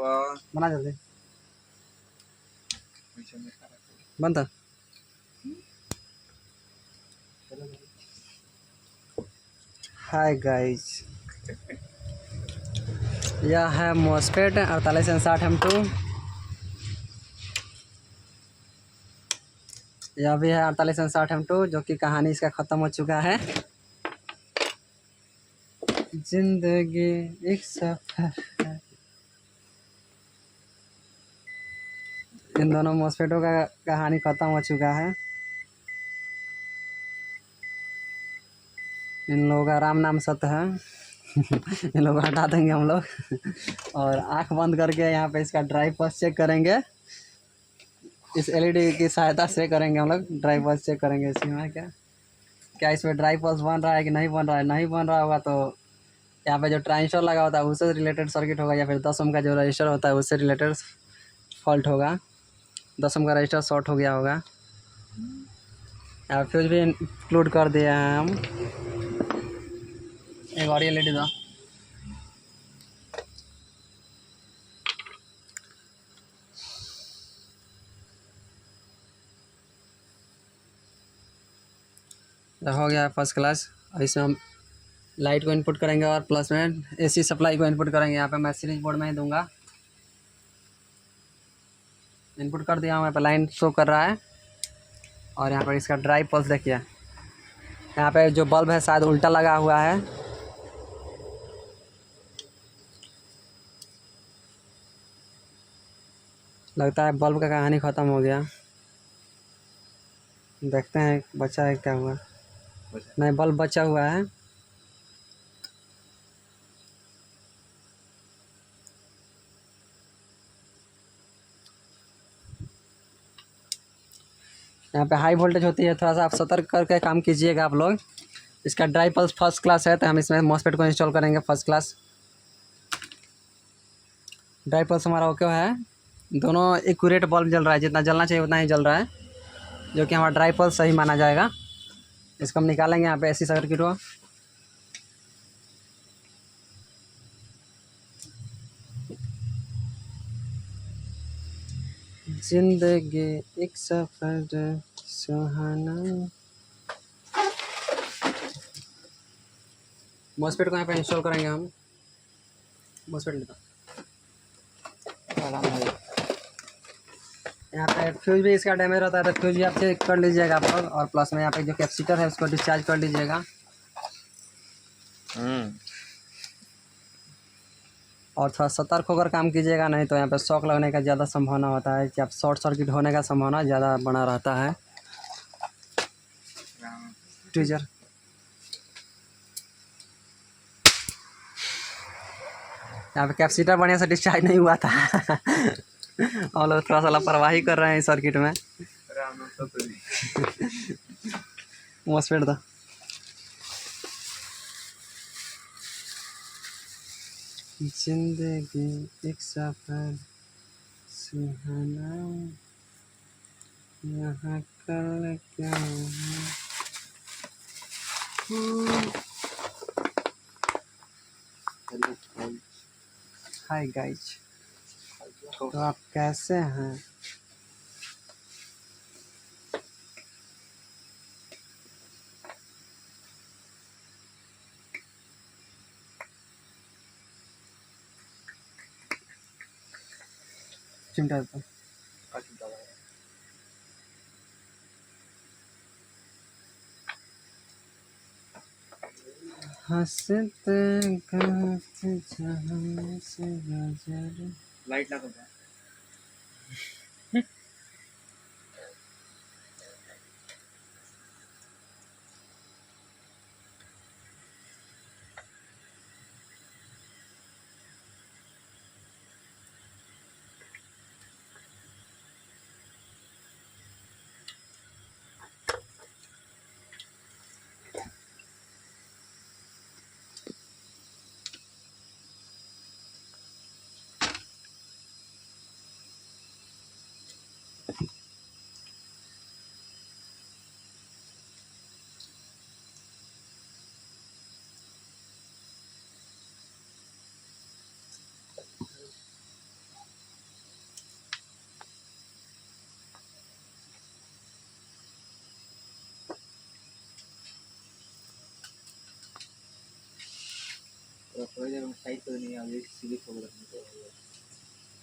बना जल्दी बंद था। हाय गाइस, यह है मॉस्फेट 4860M2। यह भी है 4860M2, जो कि कहानी इसका ख़त्म हो चुका है। जिंदगी एक सफर है। इन दोनों मॉस्फेटों का कहानी ख़त्म हो चुका है। इन लोगों का राम नाम सत्य है। इन लोगों को हटा देंगे हम लोग और आंख बंद करके यहाँ पे इसका ड्राइव पल्स चेक करेंगे। इस एलईडी की सहायता से करेंगे हम लोग, ड्राइव पल्स चेक करेंगे इसमें क्या इसमें ड्राइव पल्स बन रहा है कि नहीं बन रहा है। नहीं बन रहा होगा तो यहाँ पे जो ट्रांजिस्टर लगा होता है उससे रिलेटेड सर्किट होगा, या फिर 10 ओम का जो रजिस्टर होता है उससे रिलेटेड फॉल्ट होगा। 10 ओम का रजिस्टर शॉर्ट हो गया होगा। यहाँ फ्यूज भी इंक्लूड कर दिए हैं हम। एक और एलईडी दो। हो गया फर्स्ट क्लास। अब इसमें हम लाइट को इनपुट करेंगे और प्लस में एसी सप्लाई को इनपुट करेंगे। यहाँ पे मैं सीरीज बोर्ड में ही दूंगा। इनपुट कर दिया हूँ, यहाँ पे लाइन शो कर रहा है। और यहाँ पर इसका ड्राइव पल्स देखिए, यहाँ पे जो बल्ब है शायद उल्टा लगा हुआ है। लगता है बल्ब का कहानी ख़त्म हो गया। देखते हैं बचा है क्या हुआ। नहीं, बल्ब बचा हुआ है। यहाँ पे हाई वोल्टेज होती है, थोड़ा सा आप सतर्क करके काम कीजिएगा आप लोग। इसका ड्राइव पल्स फर्स्ट क्लास है, तो हम इसमें मॉसफेट को इंस्टॉल करेंगे फर्स्ट क्लास। ड्राइव पल्स हमारा ओके है। दोनों एक्यूरेट बल्ब जल रहा है, जितना जलना चाहिए उतना ही जल रहा है, जो कि हमारा ड्राइव पल्स सही माना जाएगा। इसको हम निकालेंगे यहाँ पे एसी सर्किट को। जिंदगी एक सफर सुहाना। मॉसफेट को यहाँ पे इंस्टॉल करेंगे हम। मॉसफेट लेता यहाँ पे फ्यूज भी इसका डैमेज रहता है, तो फ्यूज भी आप चेक कर लीजिएगा आप लोग। और प्लस में यहाँ पे जो कैपेसिटर है उसको डिस्चार्ज कर लीजिएगा। और थोड़ा सतर्क होकर काम कीजिएगा, नहीं तो यहाँ पे शॉक लगने का ज़्यादा संभावना होता है कि आप शॉर्ट सर्किट होने का संभावना ज़्यादा बना रहता है। ट्वीजर यहाँ पे कैपेसिटर बढ़िया से डिस्चार्ज नहीं हुआ था। और लोग थोड़ा सा लापरवाही कर रहे हैं इस सर्किट में। मॉसफेट दो। जिंदगी एक सफर सुहाना, यहाँ कल क्या है। हाय गाइस, तो आप कैसे हैं? चिमटा दो। हंसते गाते जहां से गुजर। लाइट लगा दो।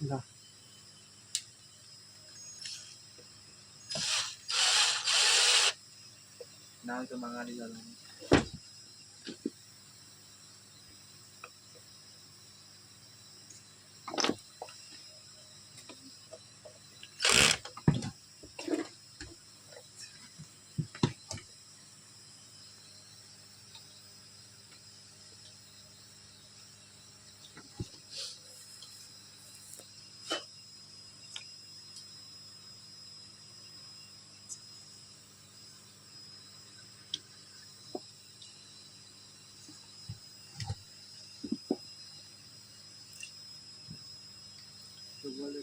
ला। नाम तो मंगा ली जाना।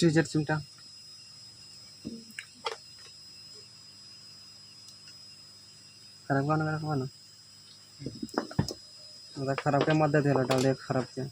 टीचर चिमटा खराब ना मतलब खराब के मदद दिला डाल दे खराब के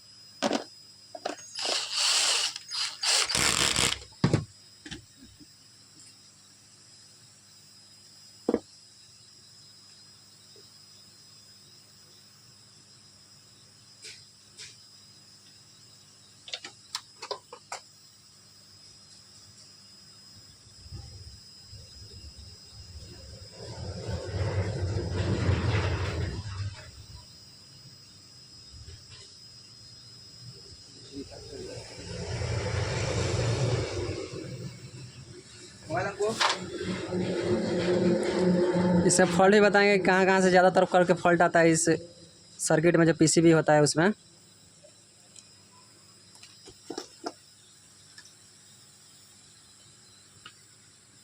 इससे फॉल्ट ही बताएंगे कहाँ कहाँ से ज़्यादातर करके फॉल्ट आता है इस सर्किट में जो पीसीबी होता है उसमें।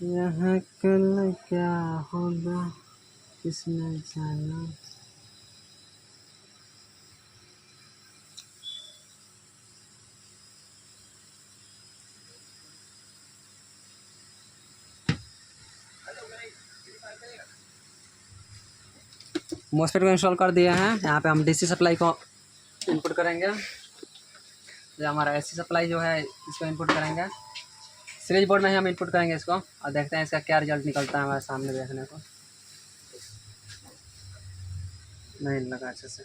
यहाँ कल क्या होगा किसने जाना। मॉसफेट को इंस्टॉल कर दिए हैं। यहाँ पे हम डीसी सप्लाई को इनपुट करेंगे। ये हमारा एसी सप्लाई जो है इसको इनपुट करेंगे। सीरीज बोर्ड में ही हम इनपुट करेंगे इसको और देखते हैं इसका क्या रिजल्ट निकलता है हमारे सामने देखने को। नहीं लगा अच्छे से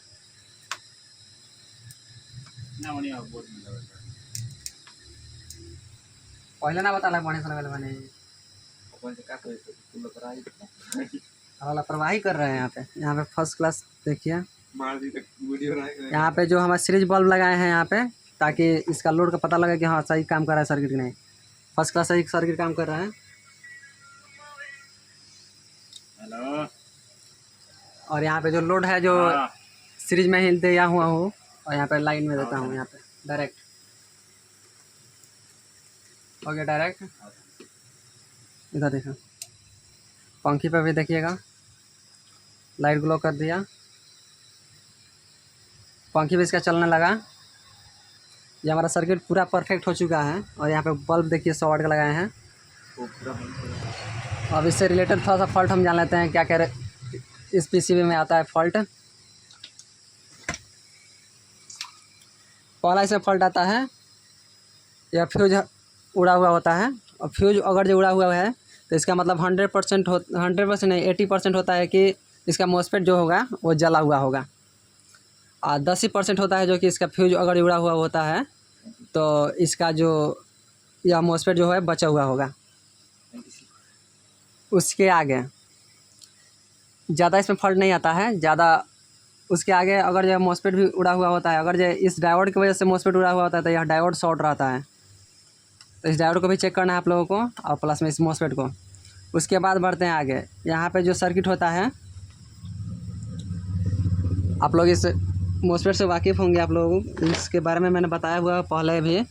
पहले ना बता बढ़िया से लगा बने लापरवाही कर रहे हैं। यहाँ पे फर्स्ट क्लास देखिए। यहाँ पे जो हमारे सीरीज बल्ब लगाए हैं यहाँ पे ताकि इसका लोड का पता लगे कि हाँ सही काम कर रहा है सर्किट की नहीं। फर्स्ट क्लास सही सर्किट काम कर रहा है। हेलो। और यहाँ पे जो लोड है जो सीरीज में ही दिया हुआ हूँ और यहाँ पे लाइन में देता हूँ। यहाँ पे डायरेक्ट हो गया। डायरेक्ट इधर देखो पंखी पे भी देखिएगा लाइट ग्लो कर दिया। पंखी भी इसका चलने लगा। ये हमारा सर्किट पूरा परफेक्ट हो चुका है। और यहाँ पे बल्ब देखिए 100 वाट का लगाए हैं। अब इससे रिलेटेड थोड़ा सा फॉल्ट हम जान लेते हैं क्या कह रहे इस पीसीबी में आता है फॉल्ट। पहला इसमें फॉल्ट आता है यह फ्यूज उड़ा हुआ होता है। और फ्यूज अगर जो उड़ा हुआ है तो इसका मतलब 100% नहीं 80% होता है कि इसका मॉसफेट जो होगा वो जला हुआ होगा। और 10% होता है जो कि इसका फ्यूज अगर उड़ा हुआ होता है तो इसका जो यह मॉसफेट जो है बचा हुआ होगा। उसके आगे ज़्यादा इसमें फॉल्ट नहीं आता है। ज़्यादा उसके आगे अगर यह मॉसफेट भी उड़ा हुआ होता है, अगर जो इस डायोड की वजह से मॉसफेट उड़ा हुआ होता है तो यह डायोड शॉर्ट रहता है। तो इस डायोड को भी चेक करना है आप लोगों को और प्लस में इस मॉसफेट को। उसके बाद बढ़ते हैं आगे। यहाँ पे जो सर्किट होता है आप लोग इस मॉसफेट से वाकिफ़ होंगे। आप लोगों को इसके बारे में मैंने बताया हुआ पहले भी।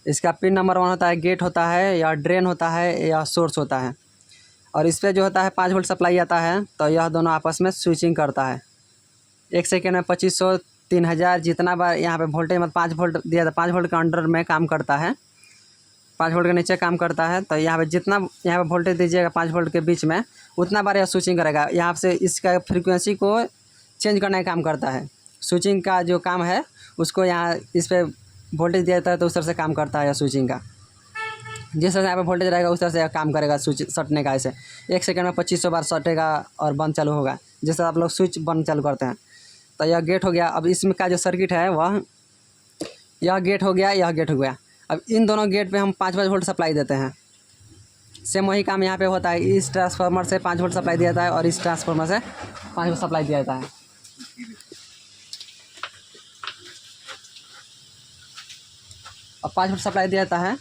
इसका पिन नंबर 1 होता है, गेट होता है या ड्रेन होता है या सोर्स होता है। और इस पर जो होता है 5 वोल्ट सप्लाई आता है तो यह दोनों आपस में स्विचिंग करता है। 1 सेकेंड में 2500 3000 जितना बार यहाँ पे वोल्टेज मतलब 5 वोल्ट दिया था 5 वोल्ट के अंडर में काम करता है। 5 वोल्ट के नीचे काम करता है। तो यहाँ पे जितना यहाँ पे वोल्टेज दीजिएगा 5 वोल्ट के बीच में उतना बार यह स्विचिंग करेगा। यहाँ से इसका फ्रीक्वेंसी को चेंज करने का काम करता है। स्विचिंग का जो काम है उसको यहाँ इस पर वोल्टेज दिया जाता है तो उस तरह से काम करता है यह स्विचिंग का। जिस तरह से यहाँ पे वोल्टेज रहेगा उस तरह से काम करेगा स्विच सटने का। ऐसे 1 सेकंड में 2500 बार सटेगा और बंद चालू होगा। जैसे आप लोग स्विच बंद चालू करते हैं तो यह गेट हो गया। अब इसमें का जो सर्किट है वह यह गेट हो गया, यह गेट हो गया। अब इन दोनों गेट पे हम 5 वोल्ट सप्लाई देते हैं। सेम वही काम यहाँ पे होता है। इस ट्रांसफार्मर से 5 वोल्ट सप्लाई दिया जाता है और इस ट्रांसफार्मर से 5 वोल्ट सप्लाई दिया जाता है। अब 5 वोल्ट सप्लाई दिया जाता है।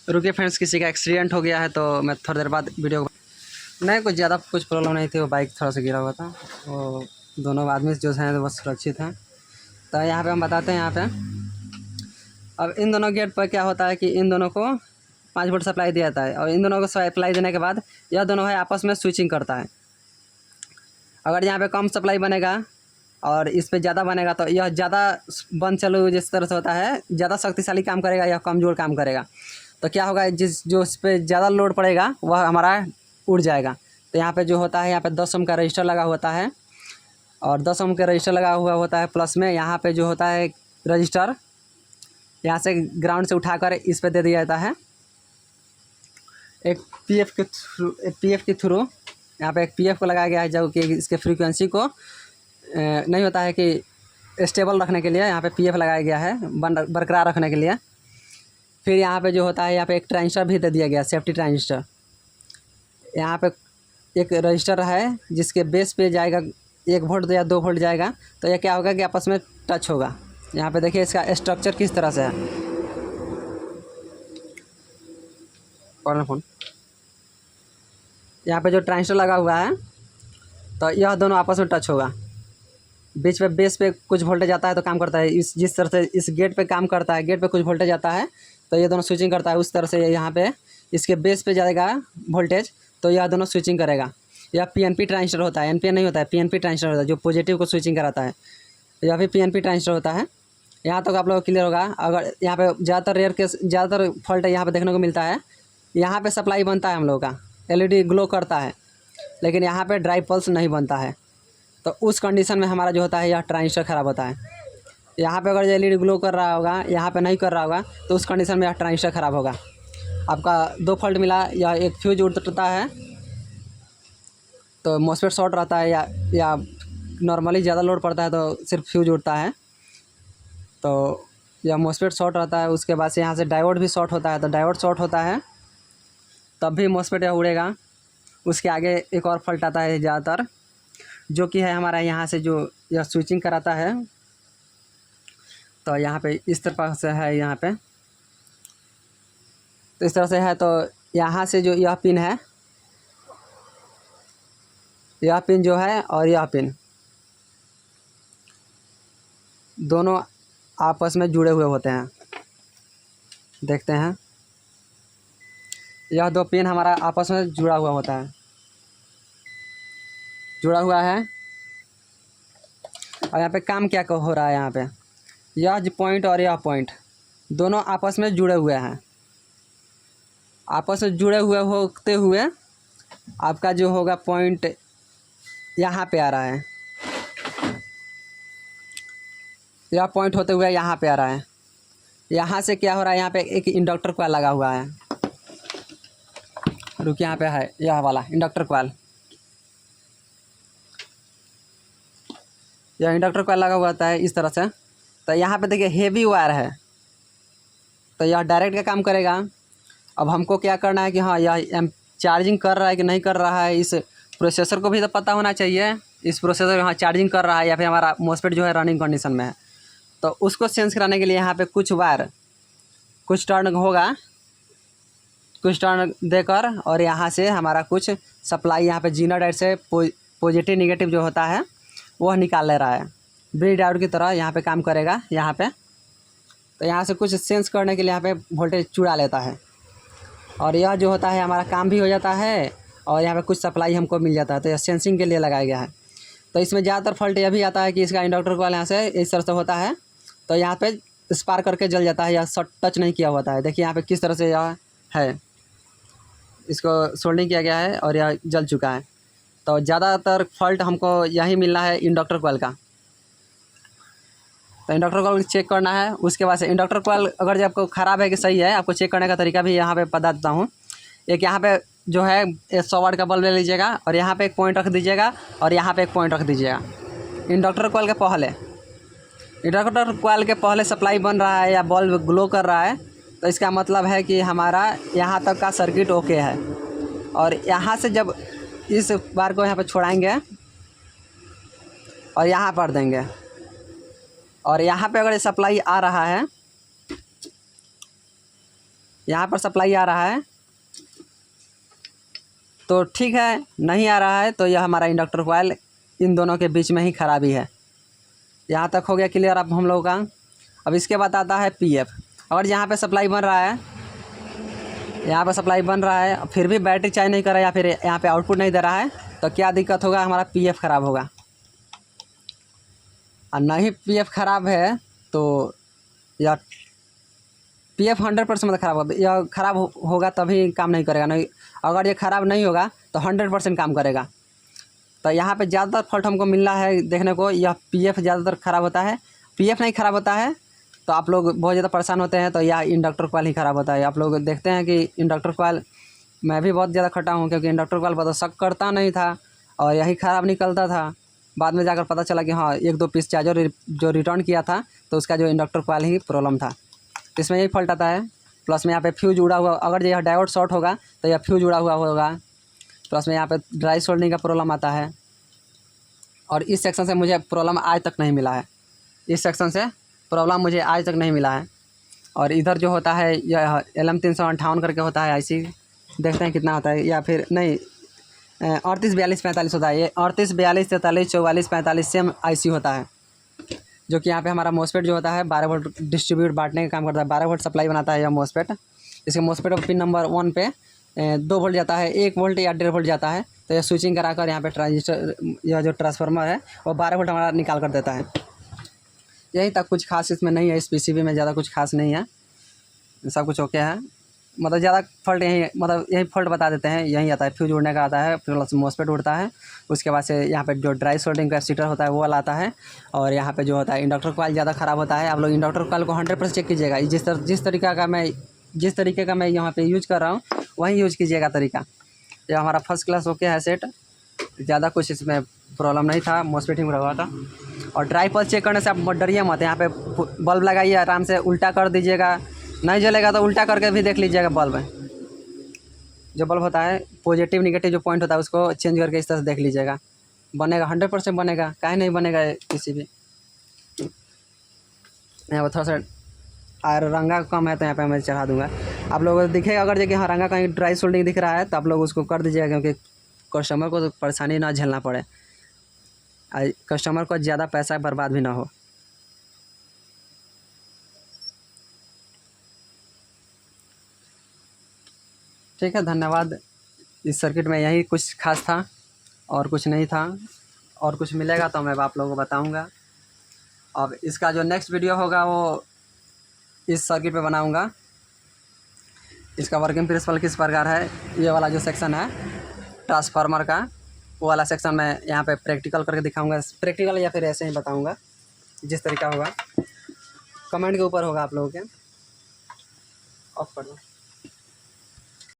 रुकिए फ्रेंड्स, किसी का एक्सीडेंट हो गया है तो मैं थोड़ी देर बाद वीडियो नहीं, कुछ ज़्यादा कुछ प्रॉब्लम नहीं थी। वो बाइक थोड़ा सा गिरा हुआ था। वो दोनों आदमी जो हैं वो सुरक्षित हैं। तो यहाँ पे हम बताते हैं यहाँ पे अब इन दोनों गेट पर क्या होता है कि इन दोनों को 5 वोल्ट सप्लाई दिया जाता है और इन दोनों को सप्लाई देने के बाद यह दोनों है आपस में स्विचिंग करता है। अगर यहाँ पे कम सप्लाई बनेगा और इस पे ज़्यादा बनेगा तो यह ज़्यादा बंद चालू जिस तरह से होता है, ज़्यादा शक्तिशाली काम करेगा, यह कमज़ोर काम करेगा। तो क्या होगा, जो इस पर ज़्यादा लोड पड़ेगा वह हमारा उड़ जाएगा। तो यहाँ पे जो होता है, यहाँ पे 10 ओम का रजिस्टर लगा होता है और 10 ओम का रजिस्टर लगा हुआ होता है। प्लस में यहाँ पे जो होता है रजिस्टर यहाँ से ग्राउंड से उठाकर इस पे दे दिया जाता है। एक पीएफ के थ्रू यहाँ पे एक पीएफ को लगाया गया है, जो कि इसके फ्रीक्वेंसी को नहीं होता है कि स्टेबल रखने के लिए यहाँ पे पीएफ लगाया गया है, बरकरार रखने के लिए। फिर यहाँ पे जो होता है, यहाँ पे एक ट्रांजिस्टर भी दे दिया गया, सेफ्टी ट्रांजिस्टर। यहाँ पे एक रजिस्टर है जिसके बेस पे जाएगा 1 वोल्ट या 2 वोल्ट जाएगा। तो यह क्या होगा कि आपस में टच होगा। यहाँ पे देखिए इसका स्ट्रक्चर किस तरह से है। कौन फोन, यहाँ पे जो ट्रांजिस्टर लगा हुआ है तो यह दोनों आपस में टच होगा। बीच में बेस पे कुछ वोल्टेज आता है तो काम करता है। इस जिस तरह से इस गेट पे काम करता है, गेट पे कुछ वोल्टेज आता है तो ये दोनों स्विचिंग करता है। उस तरह से यहाँ पे इसके बेस पे जाएगा वोल्टेज, तो यह दोनों स्विचिंग करेगा। यह पीएनपी ट्रांजिस्टर होता है, एनपीएन नहीं होता है, पीएनपी ट्रांजिस्टर होता है जो पॉजिटिव को स्विचिंग कराता है। यह भी पीएनपी ट्रांजिस्टर होता है। यहाँ तक आप लोगों को क्लियर होगा। अगर यहाँ पे ज़्यादातर फॉल्ट यहाँ पे देखने को मिलता है। यहाँ पे सप्लाई बनता है हम लोगों का, एलईडी ग्लो करता है, लेकिन यहाँ पे ड्राई पल्स नहीं बनता है। तो उस कंडीशन में हमारा जो होता है यह ट्रांजिस्टर ख़राब होता है। यहाँ पे अगर एलईडी ग्लो कर रहा होगा, यहाँ पे नहीं कर रहा होगा, तो उस कंडीशन में यह ट्रांजिस्टर ख़राब होगा। आपका 2 फॉल्ट मिला, या एक फ्यूज उड़ता है तो मॉसफेट शॉर्ट रहता है, या नॉर्मली ज़्यादा लोड पड़ता है तो सिर्फ फ्यूज उड़ता है। तो यह मॉसफेट शॉर्ट रहता है। उसके बाद से यहाँ से डायोड भी शॉर्ट होता है, तो डायोड शॉर्ट होता है तब भी मॉसफेट यह उड़ेगा। उसके आगे एक और फॉल्ट आता है ज़्यादातर, जो कि है हमारा यहाँ से जो यह स्विचिंग कराता है। तो यहाँ पे इस तरह से है, यहाँ पे तो इस तरह से है। तो यहाँ से जो यह पिन है, यह पिन जो है और यह पिन दोनों आपस में जुड़े हुए होते हैं। देखते हैं, यह 2 पिन हमारा आपस में जुड़ा हुआ होता है, जुड़ा हुआ है। और यहाँ पे काम क्या हो रहा है, यहाँ पे यह जो पॉइंट और यह पॉइंट दोनों आपस में जुड़े हुए हैं। आपस में जुड़े हुए होते हुए आपका जो होगा पॉइंट यहाँ पे आ रहा है, यह पॉइंट होते हुए यहाँ पे आ रहा है। यहाँ से क्या हो रहा है, यहाँ पे एक इंडक्टर कॉइल लगा हुआ है। रुकिए, यहाँ पे है यह वाला इंडक्टर कॉइल। यह इंडक्टर कॉइल लगा हुआ होता है इस तरह से। तो यहाँ पे देखिए हेवी वायर है, तो यह डायरेक्ट का काम करेगा। अब हमको क्या करना है कि हाँ यह चार्जिंग कर रहा है कि नहीं कर रहा है, इस प्रोसेसर को भी तो पता होना चाहिए। इस प्रोसेसर हाँ चार्जिंग कर रहा है या फिर हमारा मॉसफेट जो है रनिंग कंडीशन में है। तो उसको सेंस कराने के लिए यहाँ पे कुछ वायर कुछ टर्न होगा, कुछ टर्न देकर, और यहाँ से हमारा कुछ सप्लाई यहाँ पे जीना डायोड से पॉजिटिव निगेटिव जो होता है वह निकाल ले रहा है। ब्रिज डायोड की तरह यहाँ पे काम करेगा यहाँ पे। तो यहाँ से कुछ सेंस करने के लिए यहाँ पे वोल्टेज चुरा लेता है, और यह जो होता है हमारा काम भी हो जाता है और यहाँ पे कुछ सप्लाई हमको मिल जाता है। तो यह सेंसिंग के लिए लगाया गया है। तो इसमें ज़्यादातर फॉल्ट यह भी आता है कि इसका इंडक्टर कॉइल यहाँ से इस तरह से होता है, तो यहाँ पे स्पार्क करके जल जाता है, या शॉर्ट टच नहीं किया होता है। देखिए यहाँ पे किस तरह से यह है, इसको सोल्डिंग किया गया है और यह जल चुका है। तो ज़्यादातर फॉल्ट हमको यही मिलना है इंडक्टर कॉइल का। तो इंडक्टर कॉइल चेक करना है। उसके बाद से इंडक्टर कॉइल अगर जब आपको ख़राब है कि सही है, आपको चेक करने का तरीका भी यहाँ पे बता देता हूँ। एक यहाँ पे जो है 100 वाट का बल्ब ले लीजिएगा और यहाँ पे एक पॉइंट रख दीजिएगा और यहाँ पे एक पॉइंट रख दीजिएगा। इंडक्टर कॉइल के पहले सप्लाई बन रहा है या बल्ब ग्लो कर रहा है तो इसका मतलब है कि हमारा यहाँ तक का सर्किट ओके है। और यहाँ से जब इस बार को यहाँ पर छोड़ाएंगे और यहाँ पर देंगे और यहाँ पे अगर सप्लाई आ रहा है, यहाँ पर सप्लाई आ रहा है तो ठीक है, नहीं आ रहा है तो यह हमारा इंडक्टर कॉइल इन दोनों के बीच में ही खराबी है। यहाँ तक हो गया क्लियर अब हम लोगों का। अब इसके बाद आता है पीएफ। अगर यहाँ पे सप्लाई बन रहा है, यहाँ पे सप्लाई बन रहा है फिर भी बैटरी चार्ज नहीं कर रहा है या फिर यहाँ पे आउटपुट नहीं दे रहा है तो क्या दिक्कत होगा, हमारा पीएफ ख़राब होगा। और नहीं पीएफ ख़राब है तो या पीएफ 100% मतलब ख़राब होगा, या ख़राब होगा तभी काम नहीं करेगा। नहीं, अगर ये ख़राब नहीं होगा तो 100% काम करेगा। तो यहाँ पे ज़्यादातर फॉल्ट हमको मिल रहा है देखने को, यह पीएफ ज़्यादातर ख़राब होता है। पीएफ नहीं ख़राब होता है तो आप लोग बहुत ज़्यादा परेशान होते हैं, तो यह इंडक्टर कॉइल ही ख़राब होता है। आप लोग देखते हैं कि इंडक्टर कॉइल मैं भी बहुत ज़्यादा खटा हूँ क्योंकि इंडक्टर कॉइल पर तो शक करता नहीं था और यही ख़राब निकलता था। बाद में जाकर पता चला कि हाँ 1-2 पीस चार्जर जो रिटर्न किया था तो उसका जो इंडक्टर कॉइल ही प्रॉब्लम था। तो इसमें यही फॉल्ट आता है। प्लस में यहाँ पे फ्यूज उड़ा हुआ, अगर यह डायोड शॉर्ट होगा तो यह फ्यूज उड़ा हुआ होगा। प्लस में यहाँ पे ड्राई सोल्डिंग का प्रॉब्लम आता है। और इस सेक्शन से मुझे प्रॉब्लम आज तक नहीं मिला है, इस सेक्शन से प्रॉब्लम मुझे आज तक नहीं मिला है। और इधर जो होता है यह LM358 करके होता है IC, देखते हैं कितना होता है, या फिर नहीं 38 42 45 होता है। ये 38 42 43 44 45 सेम IC होता है, जो कि यहाँ पे हमारा मोसपेट जो होता है 12 वोल्ट डिस्ट्रीब्यूट बांटने का काम करता है। 12 वोल्ट सप्लाई बनाता है यह मोसपेट। इसके मोसपेट पिन नंबर 1 पे 2 वोल्ट जाता है, 1 वोल्ट या 1.5 वोल्ट जाता है। तो यह स्विचिंग कराकर यहाँ पे ट्रांजिस्टर यह जो ट्रांसफार्मर है वो 12 वोल्ट हमारा निकाल कर देता है। यही तक, कुछ खास इसमें नहीं है। इस PCB में ज़्यादा कुछ खास नहीं है, सब कुछ ओके है। मतलब ज़्यादा फॉल्ट यही फॉल्ट बता देते हैं। यही आता है, फ्यूज उड़ने का आता है, प्लस मोसपेट उड़ता है। उसके बाद से यहाँ पे जो ड्राई सोल्डिंग कैपेसिटर होता है वो वाला आता है। और यहाँ पे जो होता है इंडक्टर कॉइल ज़्यादा ख़राब होता है। आप लोग इंडक्टर कॉइल को 100% चेक कीजिएगा। जिस तरीके का मैं यहाँ पे यूज कर रहा हूँ वही यूज कीजिएगा तरीका। यह हमारा फर्स्ट क्लास ओके है सेट, ज़्यादा कुछ इसमें प्रॉब्लम नहीं था, मोसपेट ही हुआ था। और ड्राई पल्स चेक करने से आप डरिए मत। यहाँ पे बल्ब लगाइए, आराम से उल्टा कर दीजिएगा, नहीं जलेगा तो उल्टा करके भी देख लीजिएगा। बल्ब जो बल्ब होता है पॉजिटिव निगेटिव जो पॉइंट होता है उसको चेंज करके इस तरह से देख लीजिएगा, बनेगा 100% बनेगा, काहे नहीं बनेगा किसी भी। यहाँ पर थोड़ा सा और रंगा कम है तो यहाँ पे मैं चढ़ा दूँगा। आप लोगों को दिखेगा अगर देखिए हाँ रंगा कहीं ड्राई सोल्डिंग दिख रहा है तो आप लोग उसको कर दीजिएगा, क्योंकि कस्टमर को तो परेशानी ना झेलना पड़े, कस्टमर को ज़्यादा पैसा बर्बाद भी ना हो। ठीक है, धन्यवाद। इस सर्किट में यही कुछ खास था और कुछ नहीं था, और कुछ मिलेगा तो मैं आप लोगों को बताऊंगा। अब इसका जो नेक्स्ट वीडियो होगा वो इस सर्किट पे बनाऊंगा। इसका वर्किंग प्रिंसिपल किस प्रकार है, ये वाला जो सेक्शन है ट्रांसफार्मर का वो वाला सेक्शन मैं यहाँ पे प्रैक्टिकल करके दिखाऊंगा। प्रैक्टिकल या फिर ऐसे ही बताऊंगा, जिस तरीका होगा कमेंट के ऊपर होगा आप लोगों के। ऑफ कर दो।